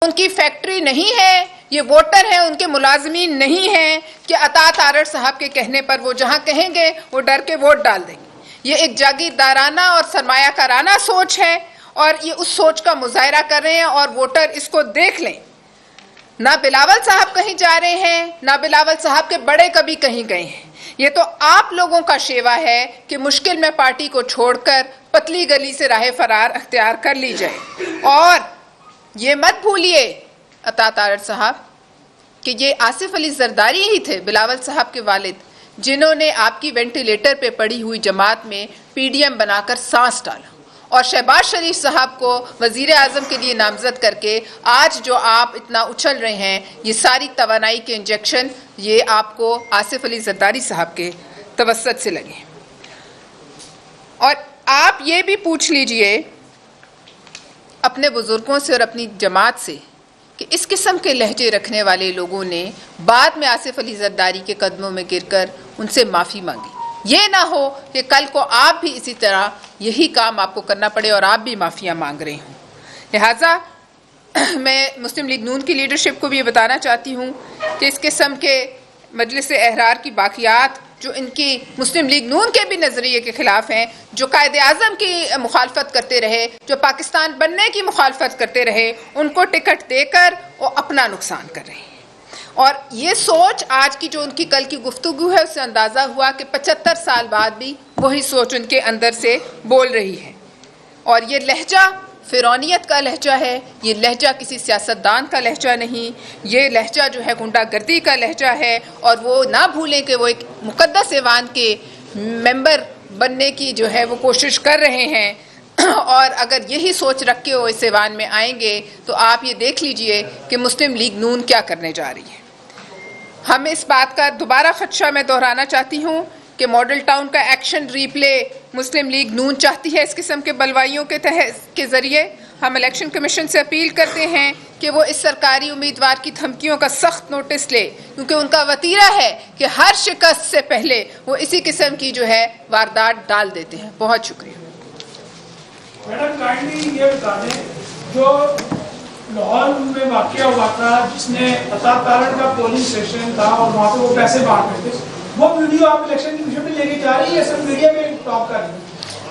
ان کی فیکٹری نہیں ہے، یہ ووٹر ہیں، ان کے ملازمین نہیں ہیں کہ عطا تارڑ صاحب کے کہنے پر وہ جہاں کہیں گے وہ ڈر کے ووٹ ڈال دیں گے۔ یہ ایک جاگیردارانہ اور سرمایہ کارانہ سوچ ہے اور یہ اس سوچ کا مظاہرہ کر رہے ہیں، اور ووٹر اس کو دیکھ لیں۔ نہ بلاول صاحب کہیں جا رہے ہیں، نہ بلاول صاحب کے بڑے کبھی کہیں گئے ہیں۔ یہ تو آپ لوگوں کا شیوا ہے کہ مشکل میں پارٹی کو چھوڑ کر پتلی گلی سے راہ فرار اختیار کر لی جائے۔ اور یہ مت بھولیے عطا تارڑ صاحب کہ یہ آصف علی زرداری ہی تھے، بلاول صاحب کے والد، جنہوں نے آپ کی وینٹیلیٹر پہ پڑی ہوئی جماعت میں پی ڈی ایم بنا کر سانس ڈالا، اور شہباز شریف صاحب کو وزیر اعظم کے لیے نامزد کر کے آج جو آپ اتنا اچھل رہے ہیں، یہ ساری توانائی کے انجیکشن یہ آپ کو آصف علی زرداری صاحب کے توسط سے لگے۔ اور آپ یہ بھی پوچھ لیجئے اپنے بزرگوں سے اور اپنی جماعت سے کہ اس قسم کے لہجے رکھنے والے لوگوں نے بعد میں آصف علی زرداری کے قدموں میں گر کر ان سے معافی مانگی۔ یہ نہ ہو کہ کل کو آپ بھی اسی طرح یہی کام آپ کو کرنا پڑے اور آپ بھی معافیاں مانگ رہے ہوں۔ لہٰذا میں مسلم لیگ نون کی لیڈرشپ کو بھی یہ بتانا چاہتی ہوں کہ اس قسم کے مجلس احرار کی باقیات جو ان کی مسلم لیگ نون کے بھی نظریے کے خلاف ہیں، جو قائد اعظم کی مخالفت کرتے رہے، جو پاکستان بننے کی مخالفت کرتے رہے، ان کو ٹکٹ دے کر وہ اپنا نقصان کر رہے ہیں۔ اور یہ سوچ آج کی جو ان کی کل کی گفتگو ہے اس سے اندازہ ہوا کہ 75 سال بعد بھی وہی سوچ ان کے اندر سے بول رہی ہے۔ اور یہ لہجہ فرعونیت کا لہجہ ہے، یہ لہجہ کسی سیاستدان کا لہجہ نہیں، یہ لہجہ جو ہے غنڈہ گردی کا لہجہ ہے۔ اور وہ نہ بھولیں کہ وہ ایک مقدس ایوان کے ممبر بننے کی جو ہے وہ کوشش کر رہے ہیں، اور اگر یہی سوچ رکھ کے وہ اس ایوان میں آئیں گے تو آپ یہ دیکھ لیجئے کہ مسلم لیگ نون کیا کرنے جا رہی ہے۔ ہم اس بات کا دوبارہ خدشہ میں دہرانا چاہتی ہوں کہ ماڈل ٹاؤن کا ایکشن ریپلے مسلم لیگ نون چاہتی ہے اس قسم کے بلوائیوں کے ذریعے۔ ہم الیکشن کمیشن سے اپیل کرتے ہیں کہ وہ اس سرکاری امیدوار کی دھمکیوں کا سخت نوٹس لے، کیونکہ ان کا وتیرہ ہے کہ ہر شکست سے پہلے وہ اسی قسم کی جو ہے واردات ڈال دیتے ہیں۔ بہت شکریہ۔ میڈم کائنڈلی یہ بتا دیں، جو لاہور میں واقعہ ہوا تھا جس نے عطا تارڑ کا پولنگ اسٹیشن تھا اور وہاں پہ وہ پیسے بانٹ رہے تھے، وہ ویڈیو آپ الیکشن کمیشن میں لے کے جا رہی ہے، سب میڈیا میں ٹاک کر رہی ہے؟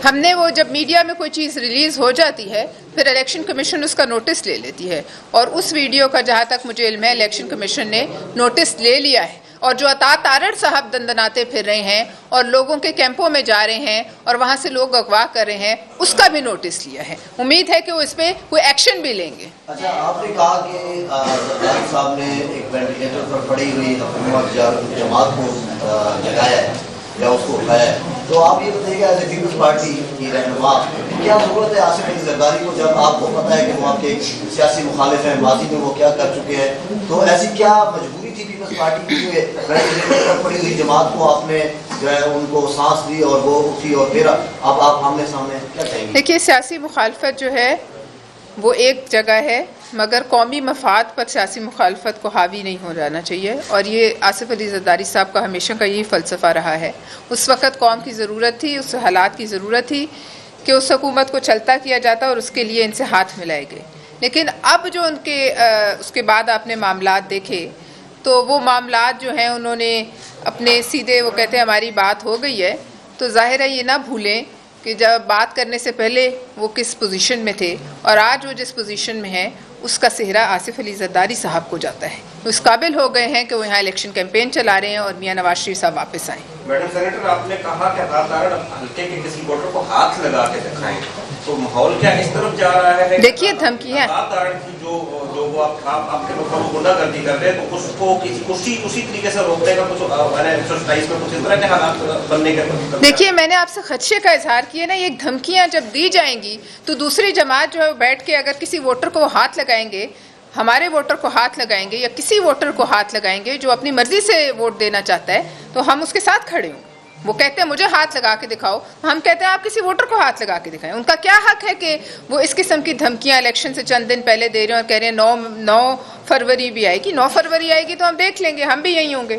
ہم نے وہ جب میڈیا میں کوئی چیز ریلیز ہو جاتی ہے پھر الیکشن کمیشن اس کا نوٹس لے لیتی ہے، اور اس ویڈیو کا جہاں تک مجھے علم ہے الیکشن کمیشن نے نوٹس لے لیا ہے، اور جو عطا تارڑ صاحب دندناتے پھر رہے ہیں اور لوگوں کے کیمپوں میں جا رہے ہیں اور وہاں سے لوگ اغوا کر رہے ہیں اس کا بھی نوٹس لیا ہے۔ امید ہے کہ وہ اس پہ کوئی ایکشن بھی لیں گے۔ اچھا، آپ نے کہا کہ زرداری صاحب نے ایک وینٹیلیٹر پر پڑی ہوئی حکومت جماعت کو جگایا ہے یا اس کو اٹھایا ہے، تو آپ یہ بتائیے کہ ایز اے پیپلز پارٹی کی رہنما کیا ضرورت ہے آصف علی زرداری کو، جب آپ کو پتہ ہے کہ وہ آپ کے سیاسی مخالف ہیں، ماضی میں وہ کیا کر چکے ہیں، تو ایسی کیا مجبوری تھی پیپلز پارٹی کی کہ وینٹیلیٹر پر پڑی ہوئی جماعت کو آپ نے جو ہے ان کو سانس دی اور وہ اٹھی، اور پھر اب آپ آمنے سامنے کیا کہیں گے؟ دیکھیے، سیاسی مخالفت جو ہے وہ ایک جگہ ہے، مگر قومی مفاد پر سیاسی مخالفت کو حاوی نہیں ہو جانا چاہیے، اور یہ آصف علی زرداری صاحب کا ہمیشہ کا یہی فلسفہ رہا ہے۔ اس وقت قوم کی ضرورت تھی، اس حالات کی ضرورت تھی کہ اس حکومت کو چلتا کیا جاتا اور اس کے لیے ان سے ہاتھ ملائے گئے۔ لیکن اب جو ان کے اس کے بعد آپ نے معاملات دیکھے تو وہ معاملات جو ہیں انہوں نے اپنے سیدھے، وہ کہتے ہیں ہماری بات ہو گئی ہے، تو ظاہر ہے یہ نہ بھولیں کہ جب بات کرنے سے پہلے وہ کس پوزیشن میں تھے، اور آج وہ جس پوزیشن میں ہیں اس کا صحرا آصف علی زرداری صاحب کو جاتا ہے۔ وہ اس قابل ہو گئے ہیں کہ وہ یہاں الیکشن کیمپین چلا رہے ہیں اور میاں نواز شریف صاحب واپس آئیں۔ میڈم سینیٹر، آپ نے کہا کہ عطا تارڑ ہلکے کے کسی ووٹر کو ہاتھ لگا کے دکھائیں، تو ماحول کیا اس طرف جا رہا ہے؟ دیکھیے دھمکیاں، عطا تارڑ کی جو وہ آپ کے لوگ غنڈہ گردی کر رہے ہیں، تو اس کو اسی طریقے سے روکنے کا کچھ 127 میں کچھ اس طرح کے حالات بننے کے؟ دیکھیے میں نے آپ سے خدشے کا اظہار کیا نا، یہ دھمکیاں جب دی جائیں گی تو دوسری جماعت جو ہے بیٹھ کے اگر کسی ووٹر کو ہاتھ لگائیں گے، ہمارے ووٹر کو ہاتھ لگائیں گے یا کسی ووٹر کو ہاتھ لگائیں گے جو اپنی مرضی سے ووٹ دینا چاہتا ہے، تو ہم اس کے ساتھ کھڑے ہوں۔ وہ کہتے ہیں مجھے ہاتھ لگا کے دکھاؤ، ہم کہتے ہیں آپ کسی ووٹر کو ہاتھ لگا کے دکھائیں۔ ان کا کیا حق ہے کہ وہ اس قسم کی دھمکیاں الیکشن سے چند دن پہلے دے رہے ہیں اور کہہ رہے ہیں 9 فروری بھی آئے گی، 9 فروری آئے گی تو ہم دیکھ لیں گے، ہم بھی یہیں ہوں گے۔